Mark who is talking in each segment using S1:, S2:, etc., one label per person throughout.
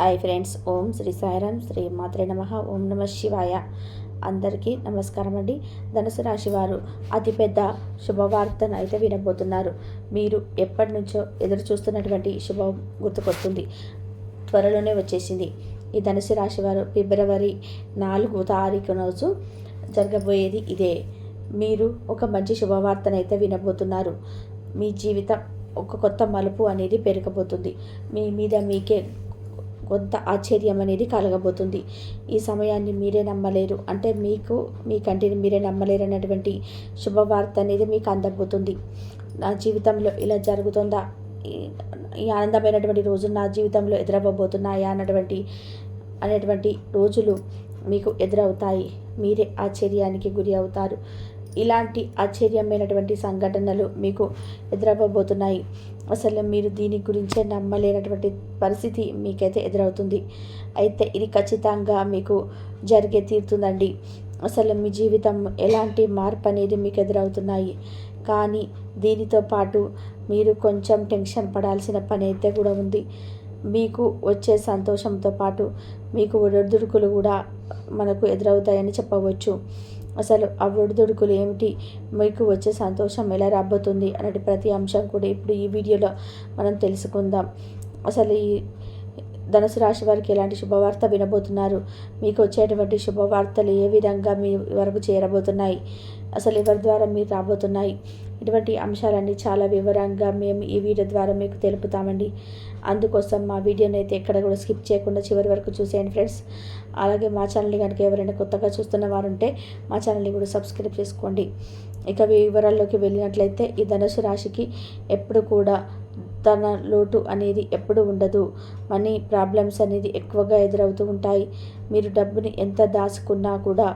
S1: Hi friends, ఓం శ్రీ సాయిరామ్, శ్రీ మాత్రే నమః, ఓం నమ శివాయ. అందరికీ నమస్కారం అండి. ధనుసు రాశి వారు అతిపెద్ద శుభవార్తను అయితే వినబోతున్నారు. మీరు ఎప్పటి నుంచో ఎదురు చూస్తున్నటువంటి శుభం గుర్తుకొస్తుంది. త్వరలోనే వచ్చేసింది. ఈ ధనుసు రాశి వారు ఫిబ్రవరి 4వ తారీఖు రోజు జరగబోయేది ఇదే. మీరు ఒక మంచి శుభవార్తనైతే వినబోతున్నారు. మీ జీవితం ఒక కొత్త మలుపు అనేది పెరగబోతుంది. మీ మీద మీకే కొంత ఆశ్చర్యం అనేది కలగబోతుంది. ఈ సమయాన్ని మీరే నమ్మలేరు, అంటే మీ కంటిని మీరే నమ్మలేరు అన్నటువంటి శుభవార్త అనేది మీకు అందబోతుంది. నా జీవితంలో ఇలా జరుగుతుందా, ఈ ఆనందమైనటువంటి రోజులు నా జీవితంలో ఎదురవ్వబోతున్నాయా అనేటువంటి రోజులు మీకు ఎదురవుతాయి. మీరే ఆశ్చర్యానికి గురి అవుతారు. ఇలాంటి ఆశ్చర్యమైనటువంటి సంఘటనలు మీకు ఎదురవ్వబోతున్నాయి. అసలు మీరు దీని గురించే నమ్మలేనటువంటి పరిస్థితి మీకైతే ఎదురవుతుంది. అయితే ఇది ఖచ్చితంగా మీకు జరిగే తీరుతుందండి. అసలు మీ జీవితం ఎలాంటి మార్పు అనేది మీకు ఎదురవుతున్నాయి. కానీ దీనితో పాటు మీరు కొంచెం టెన్షన్ పడాల్సిన పని అయితే కూడా ఉంది. మీకు వచ్చే సంతోషంతో పాటు మీకు ఒడిదుడుకులు కూడా మనకు ఎదురవుతాయని చెప్పవచ్చు. అసలు ఆ ఒడిదుడుకులు ఏమిటి, మీకు వచ్చే సంతోషం ఎలా రాబోతుంది అనే ప్రతి అంశం కూడా ఇప్పుడు ఈ వీడియోలో మనం తెలుసుకుందాం. అసలు ఈ ధనుసు రాశి వారికి ఎలాంటి శుభవార్త వినబోతున్నారు, మీకు వచ్చేటువంటి శుభవార్తలు ఏ విధంగా మీ వరకు చేరబోతున్నాయి, అసలు ఎవరి ద్వారా మీరు రాబోతున్నాయి, ఇటువంటి అంశాలన్నీ చాలా వివరంగా మేము ఈ వీడియో ద్వారా మీకు తెలుపుతామండి. అందుకోసం మా వీడియోని అయితే ఎక్కడ కూడా స్కిప్ చేయకుండా చివరి వరకు చూసేయండి ఫ్రెండ్స్. అలాగే మా ఛానల్ని కనుక ఎవరైనా కొత్తగా చూస్తున్న వారు ఉంటే మా ఛానల్ని కూడా సబ్స్క్రైబ్ చేసుకోండి. ఇక వివరాల్లోకి వెళ్ళినట్లయితే ఈ ధనుసు రాశికి ఎప్పుడు కూడా ధన లోటు అనేది ఎప్పుడు ఉండదు. మనీ ప్రాబ్లమ్స్ అనేది ఎక్కువగా ఎదురవుతూ ఉంటాయి. మీరు డబ్బుని ఎంత దాచుకున్నా కూడా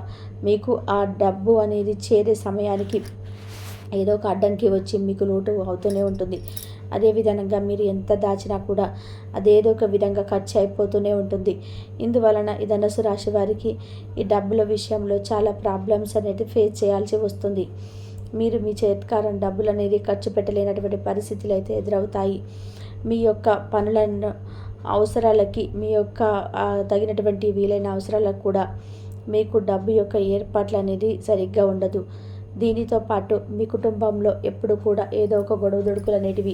S1: మీకు ఆ డబ్బు అనేది చేరే సమయానికి ఏదో ఒక అడ్డంకి వచ్చి మీకు లోటు అవుతూనే ఉంటుంది. అదేవిధంగా మీరు ఎంత దాచినా కూడా అదేదో ఒక విధంగా ఖర్చు అయిపోతూనే ఉంటుంది. ఇందువలన ఈ ధనుసు రాశి వారికి ఈ డబ్బుల విషయంలో చాలా ప్రాబ్లమ్స్ అనేది ఫేస్ చేయాల్సి వస్తుంది. మీరు మీ చేతికారం డబ్బులు అనేది ఖర్చు పెట్టలేనటువంటి పరిస్థితులు అయితే ఎదురవుతాయి. మీ యొక్క పనులను అవసరాలకి, మీ యొక్క తగినటువంటి వీలైన అవసరాలకు కూడా మీకు డబ్బు యొక్క ఏర్పాట్లు అనేది సరిగ్గా ఉండదు. దీనితో పాటు మీ కుటుంబంలో ఎప్పుడు కూడా ఏదో ఒక గొడవదొడుకులు అనేటివి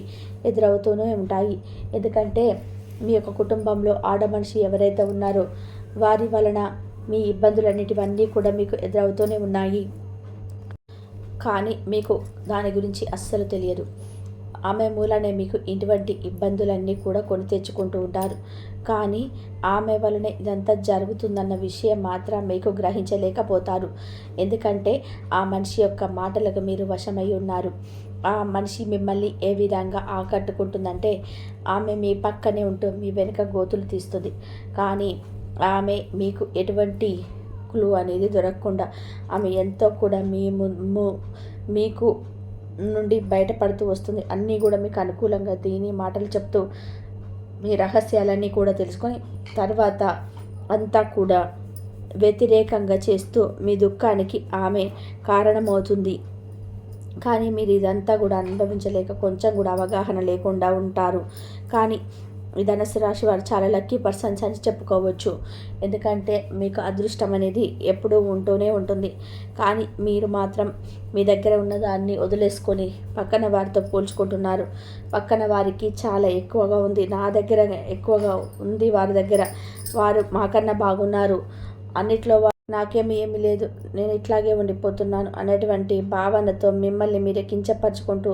S1: ఎదురవుతూనే ఉంటాయి. ఎందుకంటే మీ యొక్క కుటుంబంలో ఆడ మనిషి ఎవరైతే ఉన్నారో వారి వలన మీ ఇబ్బందులు అనేటివన్నీ కూడా మీకు ఎదురవుతూనే ఉన్నాయి. కానీ మీకు దాని గురించి అస్సలు తెలియదు. ఆమె మూలనే మీకు ఇటువంటి ఇబ్బందులన్నీ కూడా కొని తెచ్చుకుంటూ ఉంటారు. కానీ ఆమె వలనే ఇదంతా జరుగుతుందన్న విషయం మాత్రం మీకు గ్రహించలేకపోతారు. ఎందుకంటే ఆ మనిషి యొక్క మాటలకు మీరు వశమై ఉన్నారు. ఆ మనిషి మిమ్మల్ని ఏ విధంగా ఆకట్టుకుంటుందంటే ఆమె మీ పక్కనే ఉంటూ మీ వెనుక గోతులు తీస్తుంది. కానీ ఆమె మీకు ఎటువంటి క్లూ అనేది దొరకకుండా ఆమె ఎంతో కూడా మీకు నుండి బయటపడుతూ వస్తుంది. అన్నీ కూడా మీకు అనుకూలంగా దీని మాటలు చెప్తూ మీ రహస్యాలన్నీ కూడా తెలుసుకొని తర్వాత అంతా కూడా వ్యతిరేకంగా చేస్తూ మీ దుఃఖానికి ఆమె కారణమవుతుంది. కానీ మీరు ఇదంతా కూడా అనుభవించలేక కొంచెం కూడా అవగాహన లేకుండా ఉంటారు. కానీ ఈ ధనుసు రాశి వారు చాలా లక్కీ పర్సన్స్ అని చెప్పుకోవచ్చు. ఎందుకంటే మీకు అదృష్టం అనేది ఎప్పుడూ ఉంటూనే ఉంటుంది. కానీ మీరు మాత్రం మీ దగ్గర ఉన్నదాన్ని వదిలేసుకొని పక్కన వారితో పోల్చుకుంటున్నారు. పక్కన వారికి చాలా ఎక్కువగా ఉంది, నా దగ్గర ఎక్కువగా ఉంది, వారి దగ్గర వారు మాకన్నా బాగున్నారు, అన్నిట్లో ఏమీ లేదు, నేను ఇట్లాగే ఉండిపోతున్నాను అనేటువంటి భావనతో మిమ్మల్ని మీరే కించపరుచుకుంటూ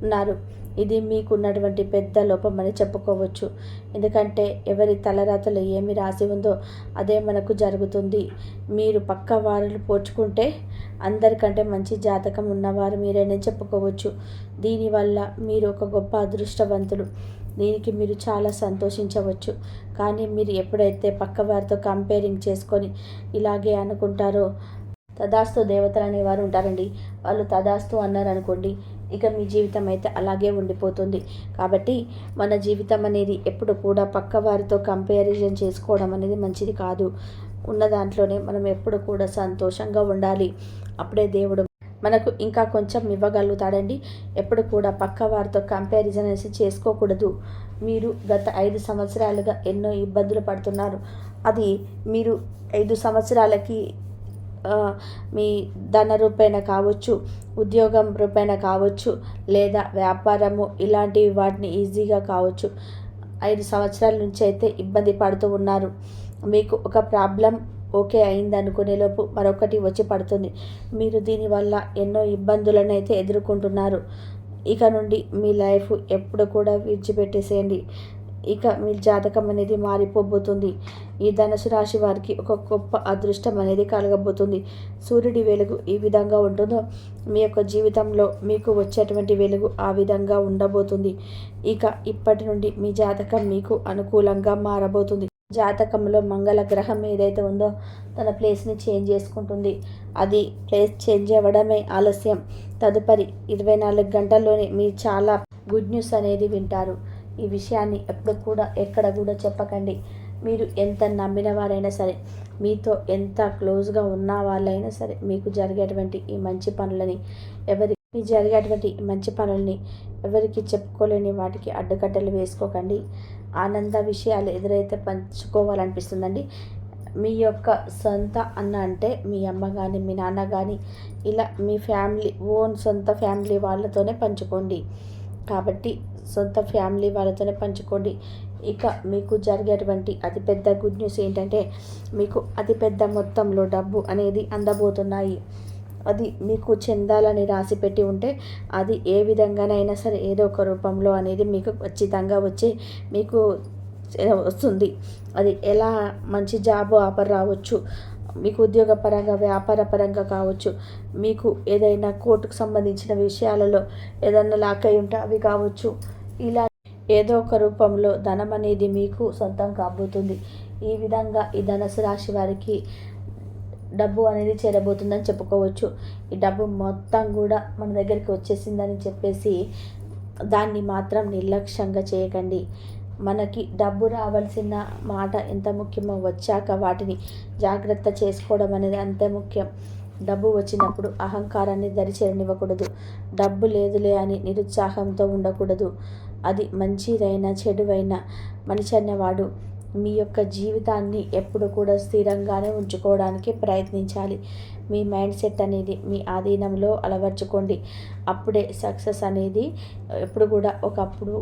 S1: ఉన్నారు. ఇది మీకున్నటువంటి పెద్ద లోపం అని చెప్పుకోవచ్చు. ఎందుకంటే ఎవరి తలరాతలో ఏమి రాసి ఉందో అదే మనకు జరుగుతుంది. మీరు పక్క వారిని పోల్చుకుంటే అందరికంటే మంచి జాతకం ఉన్నవారు మీరేనే చెప్పుకోవచ్చు. దీనివల్ల మీరు ఒక గొప్ప అదృష్టవంతులు. దీనికి మీరు చాలా సంతోషించవచ్చు. కానీ మీరు ఎప్పుడైతే పక్క వారితో కంపేరింగ్ చేసుకొని ఇలాగే అనుకుంటారో, తదాస్తు దేవతలు అనేవారు ఉంటారండి. వాళ్ళు తదాస్తు అన్నారనుకోండి, ఇక మీ జీవితం అయితే అలాగే ఉండిపోతుంది. కాబట్టి మన జీవితం అనేది ఎప్పుడు కూడా పక్క వారితో కంపారిజన్ చేసుకోవడం అనేది మంచిది కాదు. ఉన్న దాంట్లోనే మనం ఎప్పుడు కూడా సంతోషంగా ఉండాలి. అప్పుడే దేవుడు మనకు ఇంకా కొంచెం ఇవ్వగలుగుతాడండి. ఎప్పుడు కూడా పక్క వారితో కంపారిజన్ అనేసి చేసుకోకూడదు. మీరు గత 5 సంవత్సరాలుగా ఎన్నో ఇబ్బందులు పడుతున్నారు. అది మీరు 5 సంవత్సరాలకి మీ ధన రూపేణ కావచ్చు, ఉద్యోగం రూపేణ కావచ్చు, లేదా వ్యాపారము ఇలాంటివి వాటిని ఈజీగా కావచ్చు. 5 సంవత్సరాల నుంచి అయితే ఇబ్బంది పడుతూ ఉన్నారు. మీకు ఒక ప్రాబ్లం ఓకే అయిందనుకునేలోపు మరొకటి వచ్చి పడుతుంది. మీరు దీనివల్ల ఎన్నో ఇబ్బందులను అయితే ఎదుర్కొంటున్నారు. ఇక నుండి మీ లైఫ్ ఎప్పుడు కూడా విడిచిపెట్టేసేయండి. ఇక మీ జాతకం అనేది మారిపోబోతుంది. ఈ ధనుసు రాశి వారికి ఒక గొప్ప అదృష్టం అనేది కలగబోతుంది. సూర్యుడి వెలుగు ఈ విధంగా ఉంటుందో మీ యొక్క జీవితంలో మీకు వచ్చేటువంటి వెలుగు ఆ విధంగా ఉండబోతుంది. ఇక ఇప్పటి నుండి మీ జాతకం మీకు అనుకూలంగా మారబోతుంది. జాతకంలో మంగళ గ్రహం ఏదైతే ఉందో తన ప్లేస్ని చేంజ్ చేసుకుంటుంది. అది ప్లేస్ చేంజ్ అవ్వడమే ఆలస్యం. తదుపరి 24 గంటల్లోనే మీరు చాలా గుడ్ న్యూస్ అనేది వింటారు. ఈ విషయాన్ని ఎప్పుడు కూడా ఎక్కడ కూడా చెప్పకండి. మీరు ఎంత నమ్మిన వారైనా సరే, మీతో ఎంత క్లోజ్గా ఉన్న వాళ్ళైనా సరే, మీకు జరిగేటువంటి ఈ మంచి పనులని ఎవరికి చెప్పుకోలేని వాటికి అడ్డుకట్టలు వేసుకోకండి. ఆనంద విషయాలు ఎదురైతే పంచుకోవాలనిపిస్తుందండి. మీ యొక్క సొంత అన్న అంటే మీ అమ్మ కానీ మీ నాన్న కానీ ఇలా మీ ఫ్యామిలీ సొంత ఫ్యామిలీ వాళ్ళతోనే పంచుకోండి. కాబట్టి సొంత ఫ్యామిలీ వాళ్ళతోనే పంచుకోండి. ఇక మీకు జరిగేటువంటి అతిపెద్ద గుడ్ న్యూస్ ఏంటంటే మీకు అతిపెద్ద మొత్తంలో డబ్బు అనేది అందబోతున్నాయి. అది మీకు చెందాలని రాసి పెట్టి ఉంటే అది ఏ విధంగానైనా సరే ఏదో ఒక రూపంలో అనేది మీకు ఖచ్చితంగా మీకు వస్తుంది. అది ఎలా మంచి జాబ్ ఆఫర్ రావచ్చు, మీకు ఉద్యోగపరంగా వ్యాపార పరంగా కావచ్చు, మీకు ఏదైనా కోర్టుకు సంబంధించిన విషయాలలో ఏదైనా లాక్ అయి ఉంటే అవి కావచ్చు. ఇలా ఏదో ఒక రూపంలో ధనం అనేది మీకు సొంతం కాబోతుంది. ఈ విధంగా ఈ ధనుసు రాశి వారికి డబ్బు అనేది చేరబోతుందని చెప్పుకోవచ్చు. ఈ డబ్బు మొత్తం కూడా మన దగ్గరికి వచ్చేసిందని చెప్పేసి దాన్ని మాత్రం నిర్లక్ష్యంగా చేయకండి. మనకి డబ్బు రావాల్సిన మాట ఎంత ముఖ్యమో వచ్చాక వాటిని జాగ్రత్త చేసుకోవడం అనేది అంతే ముఖ్యం. డబ్బు వచ్చినప్పుడు అహంకారాన్ని దరిచేరనివ్వకూడదు. డబ్బు లేదులే అని నిరుత్సాహంతో ఉండకూడదు. అది మంచిదైనా చెడువైనా మనిషి అన్నవాడు మీ యొక్క జీవితాన్ని ఎప్పుడు కూడా స్థిరంగానే ఉంచుకోవడానికి ప్రయత్నించాలి. మీ మైండ్ సెట్ అనేది మీ ఆధీనంలో అలవర్చుకోండి. అప్పుడే సక్సెస్ అనేది ఎప్పుడు కూడా ఒకప్పుడు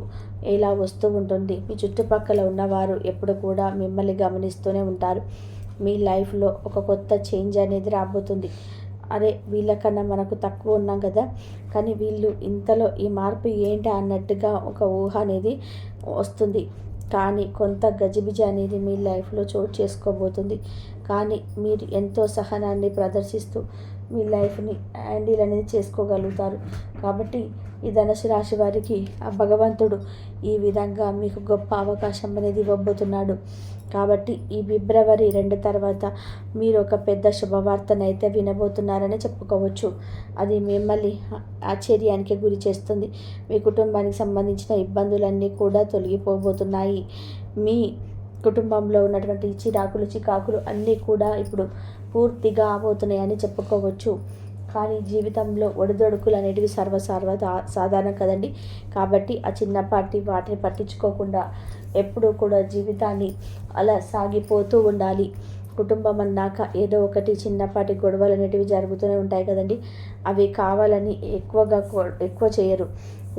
S1: ఇలా వస్తూ ఉంటుంది. మీ చుట్టుపక్కల ఉన్నవారు ఎప్పుడు కూడా మిమ్మల్ని గమనిస్తూనే ఉంటారు. మీ లైఫ్లో ఒక కొత్త చేంజ్ అనేది రాబోతుంది. అరే వీళ్ళకన్నా మనకు తక్కువ ఉన్నాం కదా, కానీ వీళ్ళు ఇంతలో ఈ మార్పు ఏంటి అన్నట్టుగా ఒక ఊహ అనేది వస్తుంది. కానీ కొంత గజిబిజ అనేది మీ లైఫ్లో చోటు చేసుకోబోతుంది. కానీ మీరు ఎంతో సహనాన్ని ప్రదర్శిస్తూ మీ లైఫ్ని హ్యాండిల్ అనేది చేసుకోగలుగుతారు. కాబట్టి ఈ ధనుసు రాశి వారికి ఆ భగవంతుడు ఈ విధంగా మీకు గొప్ప అవకాశం అనేది ఇవ్వబోతున్నాడు. కాబట్టి ఈ ఫిబ్రవరి 2 తర్వాత మీరు ఒక పెద్ద శుభవార్తనైతే వినబోతున్నారని చెప్పుకోవచ్చు. అది మిమ్మల్ని ఆశ్చర్యానికి గురి చేస్తుంది. మీ కుటుంబానికి సంబంధించిన ఇబ్బందులన్నీ కూడా తొలగిపోబోతున్నాయి. మీ కుటుంబంలో ఉన్నటువంటి చికాకులు అన్నీ కూడా ఇప్పుడు పూర్తిగా అవబోతున్నాయని చెప్పుకోవచ్చు. కానీ జీవితంలో ఒడిదొడుకులు అనేటివి సాధారణం కదండి. కాబట్టి ఆ చిన్నపాటి వాటిని పట్టించుకోకుండా ఎప్పుడూ కూడా జీవితాన్ని అలా సాగిపోతూ ఉండాలి. కుటుంబం అన్నాక ఏదో ఒకటి చిన్నపాటి గొడవలు అనేటివి జరుగుతూనే ఉంటాయి కదండి. అవి కావాలని ఎక్కువ చేయరు.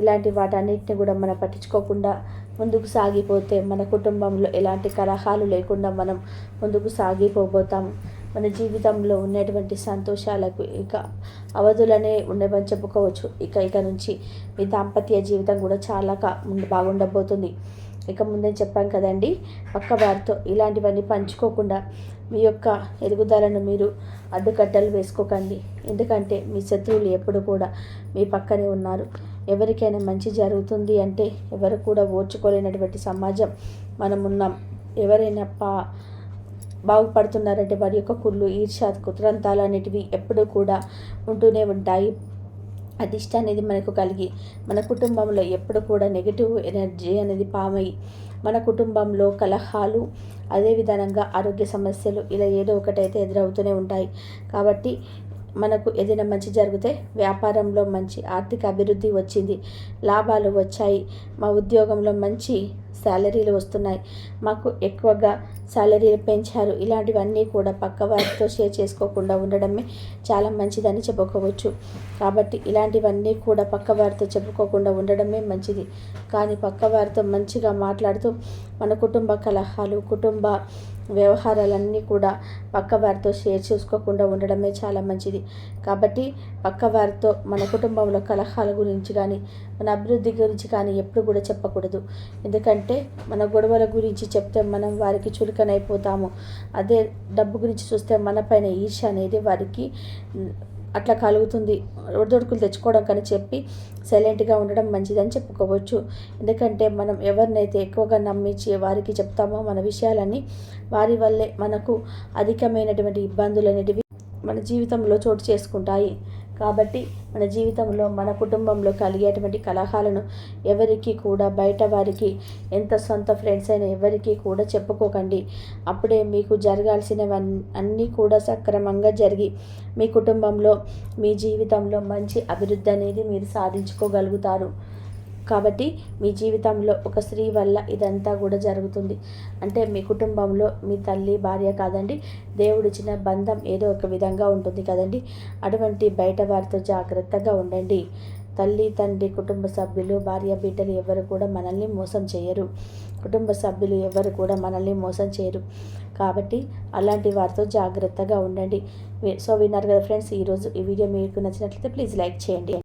S1: ఇలాంటి వాటన్నిటిని కూడా మనం పట్టించుకోకుండా ముందుకు సాగిపోతే మన కుటుంబంలో ఎలాంటి కలహాలు లేకుండా మనం ముందుకు సాగిపోబోతాము. మన జీవితంలో ఉన్నటువంటి సంతోషాలకు ఇక అవధులనే ఉండవని చెప్పుకోవచ్చు. ఇక నుంచి మీ దాంపత్య జీవితం కూడా చాలా బాగుండబోతుంది. ఇక ముందే చెప్పాం కదండి, పక్క వారితో ఇలాంటివన్నీ పంచుకోకుండా మీ యొక్క ఎదుగుదలను మీరు అడ్డుకట్టలు వేసుకోకండి. ఎందుకంటే మీ శత్రువులు ఎప్పుడు కూడా మీ పక్కనే ఉన్నారు. ఎవరికైనా మంచి జరుగుతుంది అంటే ఎవరు కూడా ఓర్చుకోలేనటువంటి సమాజం మనం ఉన్నాం. ఎవరైనా బాగుపడుతున్నారంటే వారి యొక్క కుళ్ళు, ఈర్ష్య, కుతంత్రాలు అనేటివి ఎప్పుడూ కూడా ఉంటూనే ఉంటాయి. అదిష్ట అనేది మనకు కలిగి మన కుటుంబంలో ఎప్పుడు కూడా నెగిటివ్ ఎనర్జీ అనేది పామయ్యి మన కుటుంబంలో కలహాలు, అదేవిధంగా ఆరోగ్య సమస్యలు ఇలా ఏదో ఒకటైతే ఎదురవుతూనే ఉంటాయి. కాబట్టి మనకు ఏదైనా మంచి జరిగితే వ్యాపారంలో మంచి ఆర్థిక అభివృద్ధి వచ్చింది, లాభాలు వచ్చాయి, మా ఉద్యోగంలో మంచి శాలరీలు వస్తున్నాయి, మాకు ఎక్కువగా శాలరీలు పెంచారు, ఇలాంటివన్నీ కూడా పక్క వారితో షేర్ చేసుకోకుండా ఉండడమే చాలా మంచిదని చెప్పుకోవచ్చు. కాబట్టి ఇలాంటివన్నీ కూడా పక్క వారితో చెప్పుకోకుండా ఉండడమే మంచిది. కానీ పక్క వారితో మంచిగా మాట్లాడుతూ మన కుటుంబ కలహాలు, కుటుంబ వ్యవహారాలన్నీ కూడా పక్క వారితో షేర్ చేసుకోకుండా ఉండడమే చాలా మంచిది. కాబట్టి పక్క వారితో మన కుటుంబంలో కలహాల గురించి కానీ, మన అభివృద్ధి గురించి కానీ ఎప్పుడు కూడా చెప్పకూడదు. ఎందుకంటే మన గొడవల గురించి చెప్తే మనం వారికి చులకనైపోతాము. అదే డబ్బు గురించి చూస్తే మన పైన ఈర్ష్య అనేది వారికి అట్లా కలుగుతుంది. ఒడిదొడుకులు తెచ్చుకోవడం కానీ చెప్పి సైలెంట్గా ఉండడం మంచిదని చెప్పుకోవచ్చు. ఎందుకంటే మనం ఎవరినైతే ఎక్కువగా నమ్మించి వారికి చెప్తామో మన విషయాలన్నీ, వారి వల్లే మనకు అధికమైనటువంటి ఇబ్బందులు అనేటివి మన జీవితంలో చోటు చేసుకుంటాయి. కాబట్టి మన జీవితంలో, మన కుటుంబంలో కలిగేటువంటి కలహాలను ఎవరికి కూడా, బయట వారికి, ఎంత సొంత ఫ్రెండ్స్ అయినా ఎవరికి కూడా చెప్పుకోకండి. అప్పుడే మీకు జరగాల్సినవన్నీ కూడా సక్రమంగా జరిగి మీ కుటుంబంలో, మీ జీవితంలో మంచి అభివృద్ధి అనేది మీరు సాధించుకోగలుగుతారు. కాబట్టి మీ జీవితంలో ఒక స్త్రీ వల్ల ఇదంతా కూడా జరుగుతుంది. అంటే మీ కుటుంబంలో మీ తల్లి, భార్య కాదండి, దేవుడిచ్చిన బంధం ఏదో ఒక విధంగా ఉంటుంది కదండి. అటువంటి బయట వారితో జాగ్రత్తగా ఉండండి. తల్లి, తండ్రి, కుటుంబ సభ్యులు, భార్య, బిడ్డలు ఎవరు కూడా మనల్ని మోసం చేయరు. కుటుంబ సభ్యులు ఎవరు కూడా మనల్ని మోసం చేయరు. కాబట్టి అలాంటి వారితో జాగ్రత్తగా ఉండండి. సో విన్నారు కదా ఫ్రెండ్స్, ఈరోజు ఈ వీడియో మీకు నచ్చినట్లయితే ప్లీజ్ లైక్ చేయండి.